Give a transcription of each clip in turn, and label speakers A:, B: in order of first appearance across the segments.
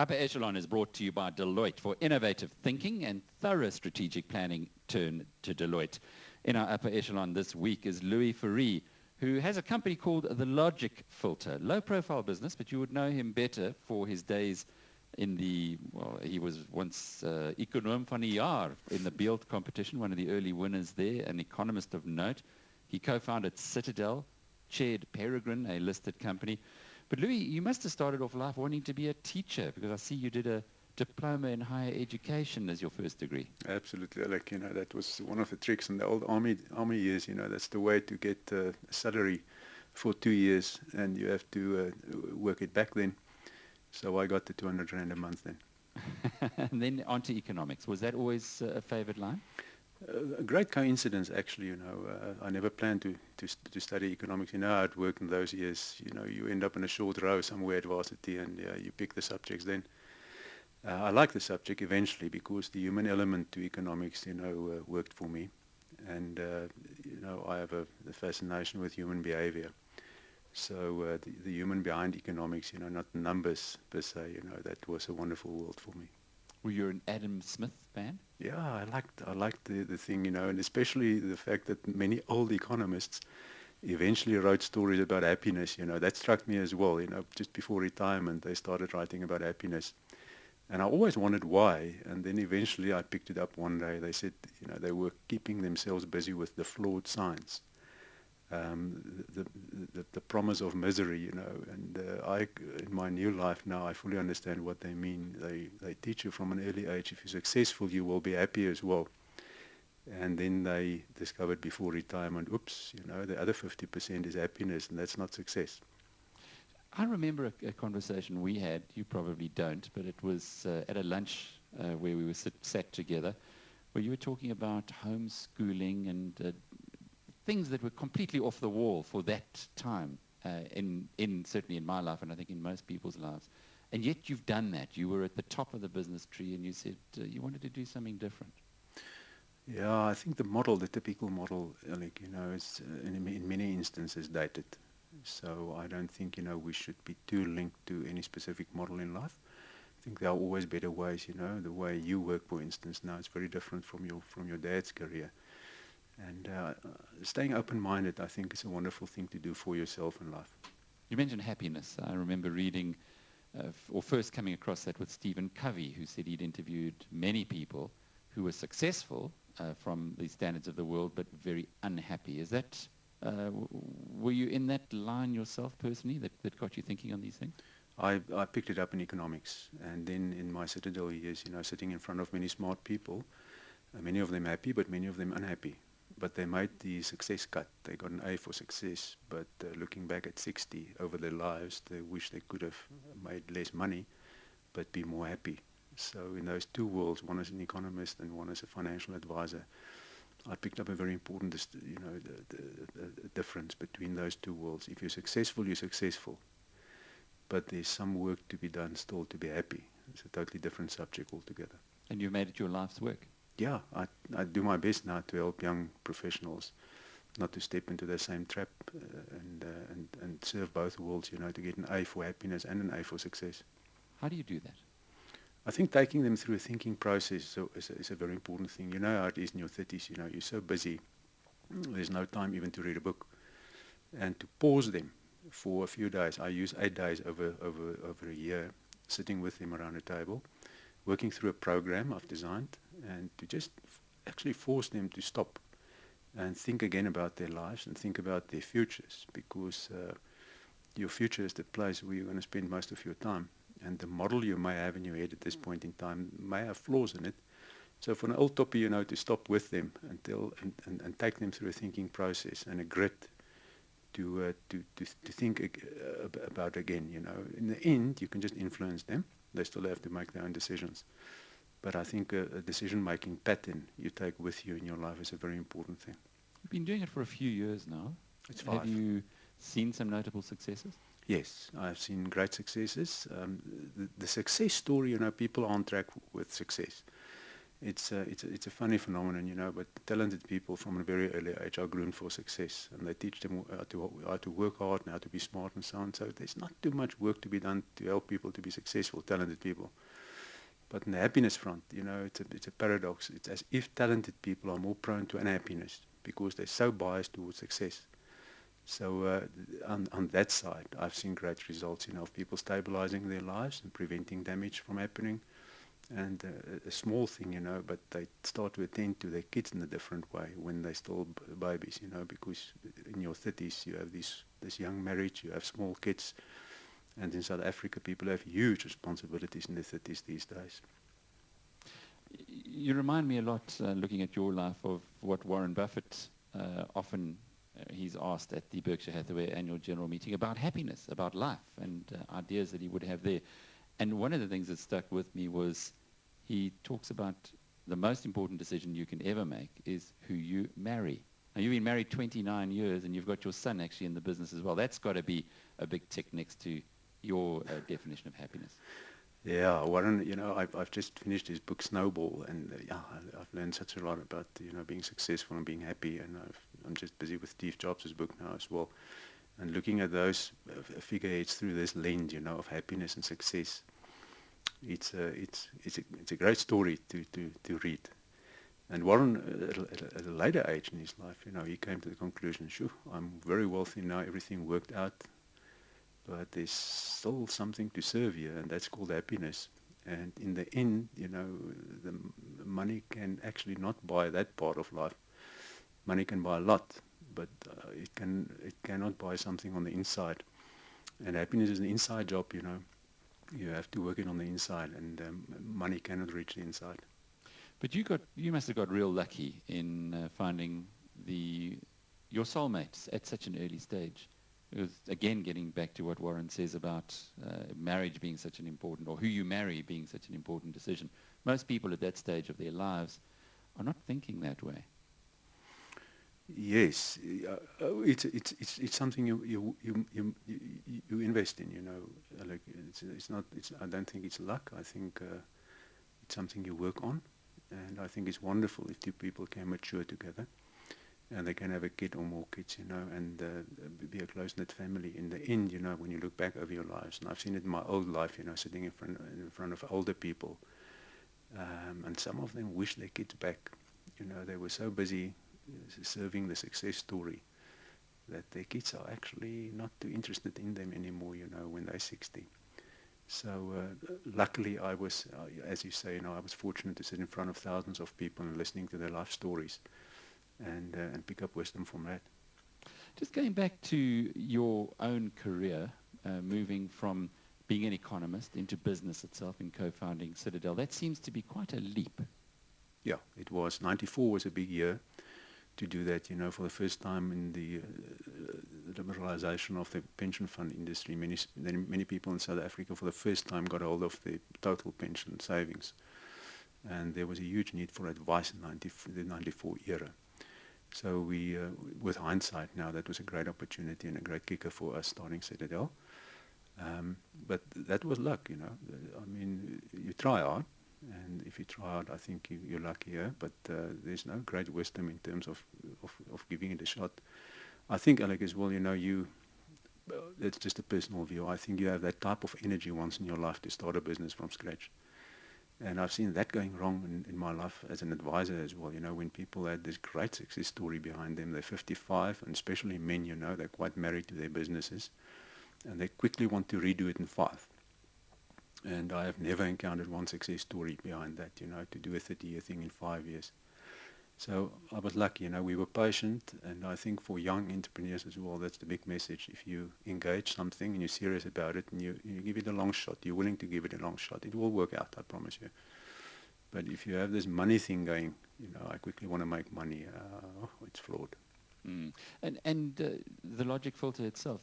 A: Upper Echelon is brought to you by Deloitte for innovative thinking and thorough strategic planning. Turn to Deloitte. In our Upper Echelon this week is Fourie, who has a company called the Logic Filter. Low-profile business, but you would know him better for his days in the, well, he was once Econoom van die Jaar in the Beeld competition, one of the early winners there, an economist of note. He co-founded Citadel, chaired Peregrine, a listed company. But Louis, you must have started off life wanting to be a teacher, because I see you did a diploma in higher education as your first degree.
B: Absolutely, like, that was one of the tricks in the old army years. That's the way to get a salary for 2 years, and you have to work it back then. So I got the 200 Rand a month then.
A: And then on to economics. Was that always a favourite line?
B: A great coincidence, actually. I never planned to study economics. How it worked in those years. You end up in a short row somewhere at varsity, and you pick the subjects then. I liked the subject eventually because the human element to economics, worked for me. And, I have a fascination with human behavior. So the human behind economics, not numbers per se, that was a wonderful world for me.
A: Were you an Adam Smith fan?
B: Yeah, I liked the thing, and especially the fact that many old economists eventually wrote stories about happiness. That struck me as well. Just before retirement, they started writing about happiness. And I always wondered why, and then eventually I picked it up one day. They said, they were keeping themselves busy with the flawed science, the promise of misery, and in my new life now, I fully understand what they mean. They teach you from an early age, if you're successful, you will be happy as well. And then they discovered before retirement, oops, the other 50% is happiness, and that's not success.
A: I remember a conversation we had, you probably don't, but it was at a lunch where we were sat together, where you were talking about homeschooling and things that were completely off the wall for that time, certainly in my life, and I think in most people's lives. And yet you've done that. You were at the top of the business tree, and you said you wanted to do something different.
B: Yeah, I think the typical model, is in many instances dated. So I don't think, we should be too linked to any specific model in life. I think there are always better ways, the way you work, for instance, now is very different from your dad's career. And staying open-minded, I think, is a wonderful thing to do for yourself in life.
A: You mentioned happiness. I remember reading, or first coming across that with Stephen Covey, who said he'd interviewed many people who were successful from the standards of the world, but very unhappy. Is that... were you in that line yourself personally that got you thinking on these things?
B: I picked it up in economics, and then in my Citadel years, sitting in front of many smart people, many of them happy, but many of them unhappy. But they made the success cut. They got an A for success, but looking back at 60 over their lives, they wish they could have made less money, but be more happy. So in those two worlds, one is an economist and one is a financial advisor, I picked up a very important, the difference between those two worlds. If you're successful, you're successful. But there's some work to be done still to be happy. It's a totally different subject altogether.
A: And you made it your life's work?
B: Yeah, I do my best now to help young professionals not to step into the same trap and serve both worlds, to get an A for happiness and an A for success.
A: How do you do that?
B: I think taking them through a thinking process is a very important thing. You know how it is in your 30s, you're so busy, there's no time even to read a book. And to pause them for a few days, I use 8 days over a year, sitting with them around a table, working through a program I've designed, and to just actually force them to stop and think again about their lives and think about their futures, because your future is the place where you're going to spend most of your time. And the model you may have in your head at this point in time may have flaws in it. So for an old toppie, to stop with them and take them through a thinking process and a grit to think about again. In the end, you can just influence them. They still have to make their own decisions. But I think a decision-making pattern you take with you in your life is a very important thing.
A: You've been doing it for a few years now.
B: It's 5.
A: Have you seen some notable successes?
B: Yes, I've seen great successes. The success story, people are on track with success. it's a funny phenomenon, but talented people from a very early age are groomed for success, and they teach them how to work hard and how to be smart and so on. So there's not too much work to be done to help people to be successful, talented people. But on the happiness front, it's a paradox. It's as if talented people are more prone to unhappiness because they're so biased towards success. So on that side, I've seen great results, of people stabilizing their lives and preventing damage from happening. And a small thing, but they start to attend to their kids in a different way when they're still babies, because in your 30s you have this young marriage, you have small kids, and in South Africa people have huge responsibilities in their 30s these days.
A: You remind me a lot, looking at your life, of what Warren Buffett often he's asked at the Berkshire Hathaway annual general meeting about happiness, about life, and ideas that he would have there. And one of the things that stuck with me was he talks about the most important decision you can ever make is who you marry. Now, you've been married 29 years, and you've got your son actually in the business as well. That's got to be a big tick next to your definition of happiness.
B: Yeah, Warren, I've just finished his book Snowball, and I've learned such a lot about being successful and being happy, and I'm just busy with Steve Jobs' book now as well, and looking at those figureheads through this lens, of happiness and success. It's a great story to read. And Warren, at a later age in his life, he came to the conclusion, sure, I'm very wealthy now, everything worked out, but there's still something to serve here, and that's called happiness. And in the end, the money can actually not buy that part of life. Money can buy a lot, but it cannot buy something on the inside. And happiness is an inside job, You have to work it on the inside, and money cannot reach the inside.
A: But you must have got real lucky in finding your soulmates at such an early stage. It was, again, getting back to what Warren says about marriage being such an important, or who you marry being such an important decision. Most people at that stage of their lives are not thinking that way.
B: Yes, it's something you invest in, Like it's not. I don't think it's luck. I think it's something you work on, and I think it's wonderful if two people can mature together, and they can have a kid or more kids, and be a close-knit family. In the end, when you look back over your lives, and I've seen it in my old life, sitting in front of older people, and some of them wish their kids back. They were so busy serving the success story that their kids are actually not too interested in them anymore, when they're 60. So luckily I was, as you say, I was fortunate to sit in front of thousands of people and listening to their life stories and pick up wisdom from that.
A: Just going back to your own career, moving from being an economist into business itself and co-founding Citadel, that seems to be quite a leap.
B: Yeah, it was. 94 was a big year to do that, for the first time in the liberalization of the pension fund industry. Many people in South Africa for the first time got hold of the total pension savings. And there was a huge need for advice in the 94 era. So we, with hindsight now, that was a great opportunity and a great kicker for us starting Citadel. But that was luck, I mean, you try hard. And if you try hard, I think you're luckier, but there's no great wisdom in terms of giving it a shot. I think, Alec, as well, it's just a personal view. I think you have that type of energy once in your life to start a business from scratch. And I've seen that going wrong in my life as an advisor as well. When people had this great success story behind them, they're 55, and especially men, they're quite married to their businesses, and they quickly want to redo it in 5. And I have never encountered one success story behind that, to do a 30-year thing in 5 years. So I was lucky, we were patient, and I think for young entrepreneurs as well, that's the big message. If you engage something and you're serious about it and you give it a long shot, you're willing to give it a long shot, it will work out, I promise you. But if you have this money thing going, I quickly want to make money, it's flawed.
A: Mm. And the logic filter itself,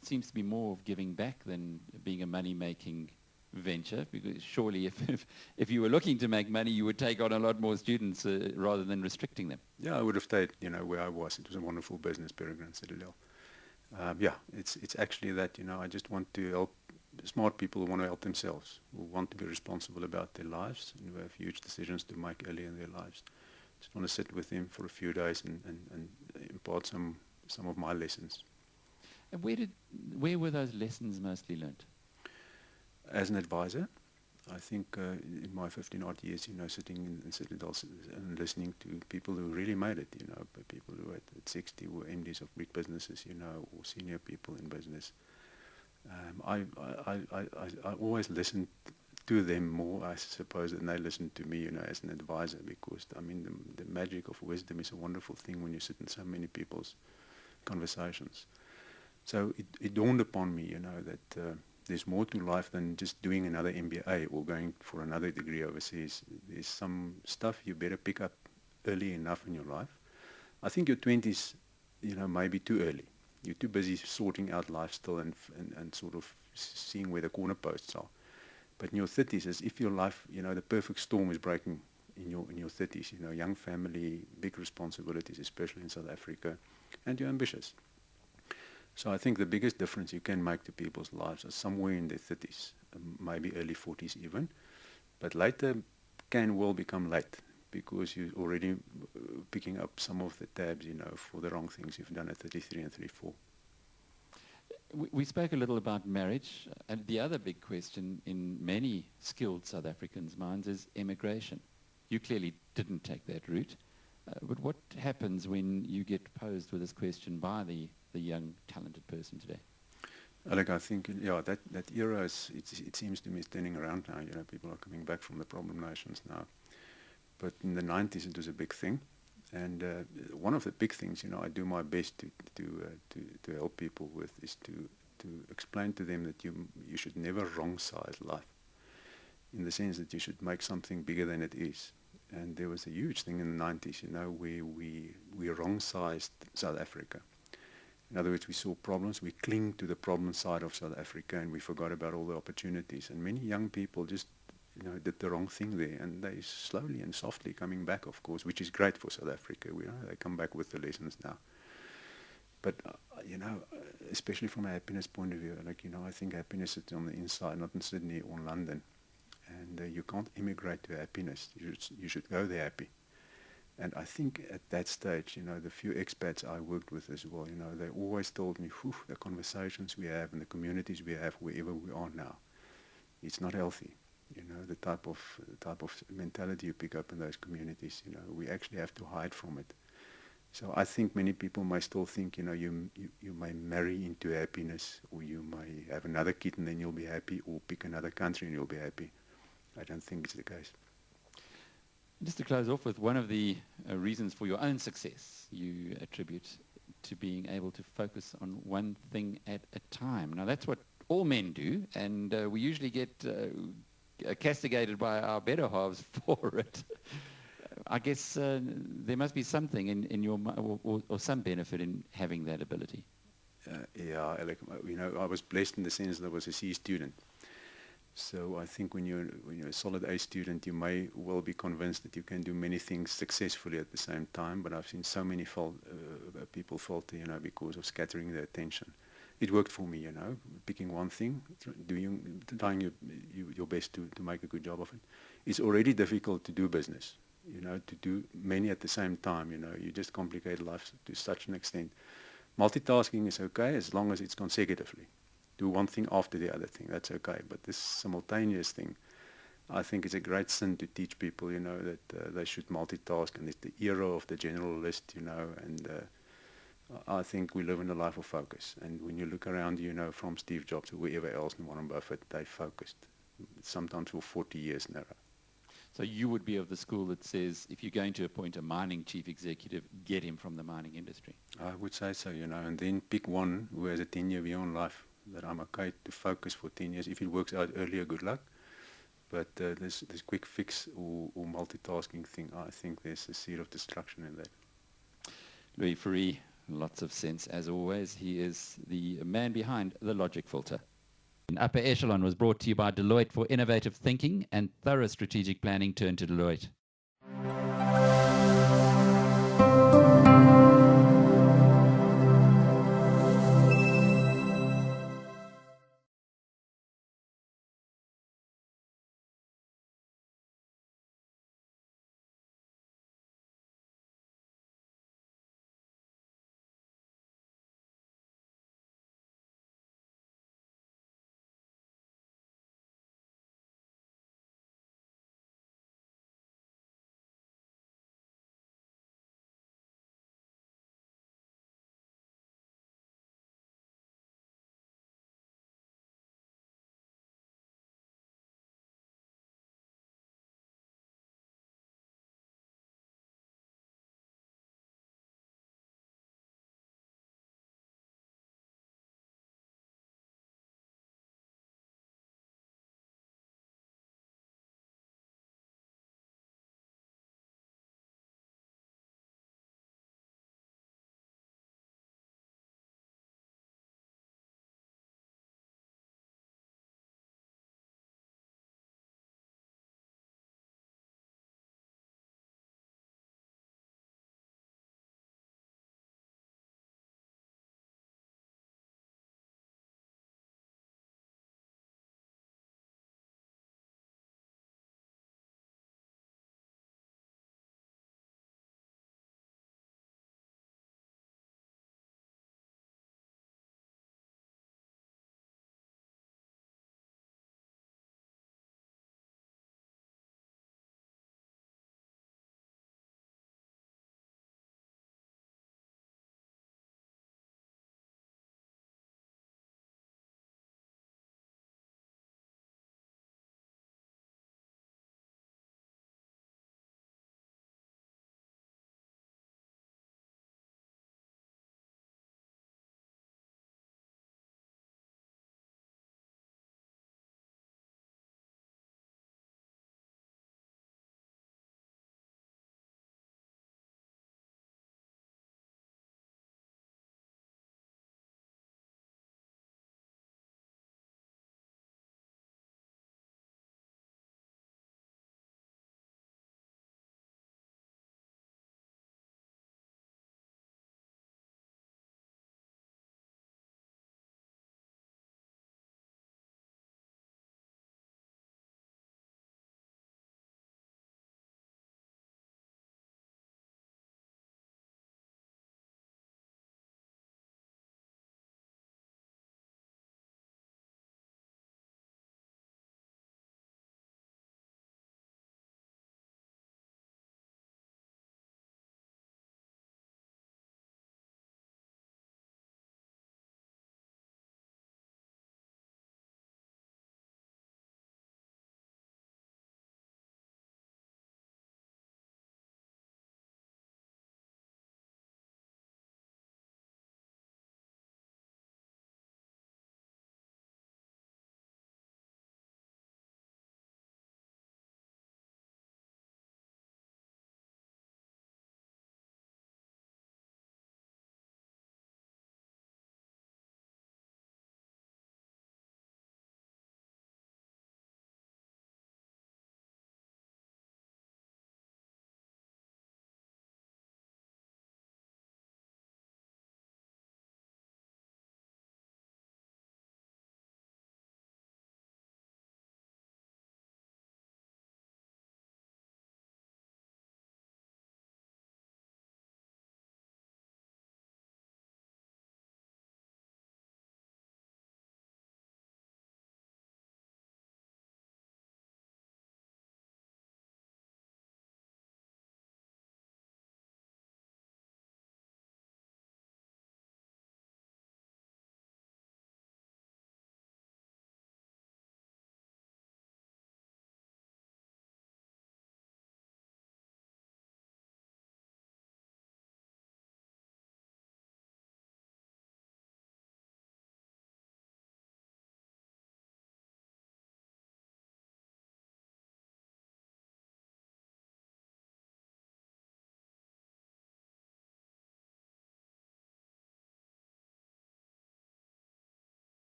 A: seems to be more of giving back than being a money-making venture, because surely if you were looking to make money, you would take on a lot more students rather than restricting them.
B: Yeah, I would have stayed, where I was. It was a wonderful business, Peregrine Citadel. It's actually that, I just want to help smart people who want to help themselves, who want to be responsible about their lives, and who have huge decisions to make early in their lives. Just want to sit with them for a few days and impart some of my lessons.
A: And where were those lessons mostly learnt?
B: As an advisor, I think in my 15-odd years, sitting in citadels and listening to people who really made it, people who at 60 were MDs of big businesses, or senior people in business. I always listened to them more, I suppose, than they listened to me, as an advisor, because, the magic of wisdom is a wonderful thing when you sit in so many people's conversations. So it dawned upon me, that there's more to life than just doing another MBA or going for another degree overseas. There's some stuff you better pick up early enough in your life. I think your 20s, may be too early. You're too busy sorting out life still and sort of seeing where the corner posts are. But in your 30s, as if your life, the perfect storm is breaking in your 30s. Young family, big responsibilities, especially in South Africa, and you're ambitious. So I think the biggest difference you can make to people's lives is somewhere in their 30s, maybe early 40s even. But later can well become late because you're already picking up some of the tabs, for the wrong things you've done at 33 and 34.
A: We spoke a little about marriage, and the other big question in many skilled South Africans' minds is immigration. You clearly didn't take that route, but what happens when you get posed with this question by the young, talented person today?
B: I think, that era it seems to me is turning around now. People are coming back from the problem nations now. But in the 90s, it was a big thing. And one of the big things, I do my best to help people with is to explain to them that you should never wrong size life, in the sense that you should make something bigger than it is. And there was a huge thing in the 90s, where we wrong-sized South Africa. In other words, we saw problems, we cling to the problem side of South Africa, and we forgot about all the opportunities. And many young people just did the wrong thing there, and they slowly and softly coming back, of course, which is great for South Africa. They come back with the lessons now. But, especially from a happiness point of view, I think happiness is on the inside, not in Sydney or London. And you can't immigrate to happiness. You should go there happy. And I think at that stage, the few expats I worked with as well, they always told me, the conversations we have and the communities we have wherever we are now, it's not healthy. The type of mentality you pick up in those communities, we actually have to hide from it. So I think many people may still think, you may marry into happiness, or you may have another kid and then you'll be happy, or pick another country and you'll be happy. I don't think it's the case.
A: Just to close off with, one of the reasons for your own success you attribute to being able to focus on one thing at a time. Now, that's what all men do, and we usually get castigated by our better halves for it. I guess there must be something in your or some benefit in having that ability.
B: I was blessed in the sense that I was a C student. So I think when you're a solid A student, you may well be convinced that you can do many things successfully at the same time. But I've seen so many people falter, because of scattering their attention. It worked for me, picking one thing, trying your best to make a good job of it. It's already difficult to do business, to do many at the same time. You just complicate life to such an extent. Multitasking is okay as long as it's consecutively. Do one thing after the other thing, that's okay. But this simultaneous thing, I think it's a great sin to teach people, that they should multitask, and it's the era of the generalist, and I think we live in a life of focus. And when you look around, from Steve Jobs to whoever else in Warren Buffett, they focused, sometimes for 40 years in a row.
A: So you would be of the school that says, if you're going to appoint a mining chief executive, get him from the mining industry.
B: I would say so, and then pick one who has a 10-year view on life, that I'm okay to focus for 10 years. If it works out earlier, good luck. But this quick fix or multitasking thing, I think there's a seed of destruction in that.
A: Louis Fourie, lots of sense as always. He is the man behind the Logic Filter. Upper Echelon was brought to you by Deloitte for innovative thinking and thorough strategic planning. Turn to Deloitte.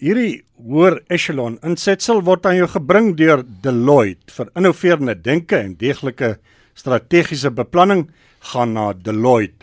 C: Hierdie hoër echelon insetsel word aan jou gebring deur Deloitte. Vir innoverende denke en deeglike strategiese beplanning gaan na Deloitte.